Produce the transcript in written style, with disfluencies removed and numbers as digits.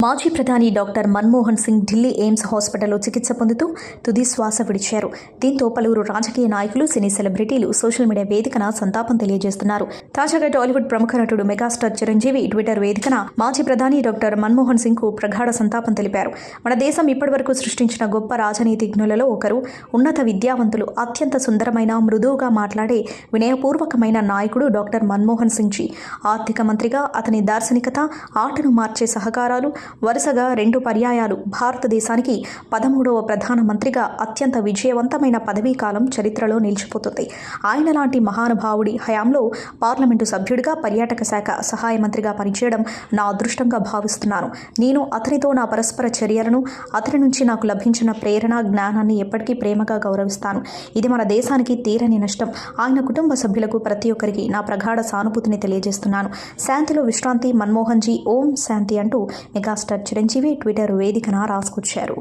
మాజీ ప్రధాని doctor Manmohan Singh Delhi AIIMS హాస్పిటల్లో చికిత్స పొందుతూ తుది శ్వాస విడిచారు. దీంతో పలువురు రాజకీయ నాయకులు, సినీ సెలబ్రిటీలు సోషల్ మీడియా వేదికన సంతాపం తెలియజేస్తున్నారు. తాజాగా టాలీవుడ్ ప్రముఖ నటుడు మెగాస్టార్ చిరంజీవి ట్విట్టర్ వేదికన మాజీ ప్రధాని డాక్టర్ మన్మోహన్ సింగ్ కు ప్రగాఢ సంతాపం తెలిపారు. మన దేశం ఇప్పటివరకు సృష్టించిన గొప్ప రాజనీతిజ్ఞులలో ఒకరు, ఉన్నత విద్యావంతులు, అత్యంత సుందరమైన, మృదువుగా మాట్లాడే, వినయపూర్వకమైన నాయకుడు డాక్టర్ మన్మోహన్ సింగ్ జీ. ఆర్థిక మంత్రిగా అతని దార్శనికత, ఆటను మార్చే సహకారాలు, వరుసగా 2 పర్యాయాలు భారతదేశానికి 13వ ప్రధానమంత్రిగా అత్యంత విజయవంతమైన పదవీకాలం చరిత్రలో నిలిచిపోతుంది. ఆయన లాంటి మహానుభావుడి హయాంలో పార్లమెంటు సభ్యుడిగా, పర్యాటక శాఖ సహాయ మంత్రిగా పనిచేయడం నా అదృష్టంగా భావిస్తున్నాను. నేను అతనితో నా పరస్పర చర్యలను, అతని నుంచి నాకు లభించిన ప్రేరణ, జ్ఞానాన్ని ఎప్పటికీ ప్రేమగా గౌరవిస్తాను. ఇది మన దేశానికి తీరని నష్టం. ఆయన కుటుంబ సభ్యులకు ప్రతి ఒక్కరికి నా ప్రగాఢ సానుభూతిని తెలియజేస్తున్నాను. శాంతిలో విశ్రాంతి మన్మోహన్ జీ, ఓం శాంతి అంటూ మెగాస్టార్ చిరంజీవి ట్విట్టర్ వేదికన రాసుకొచ్చారు.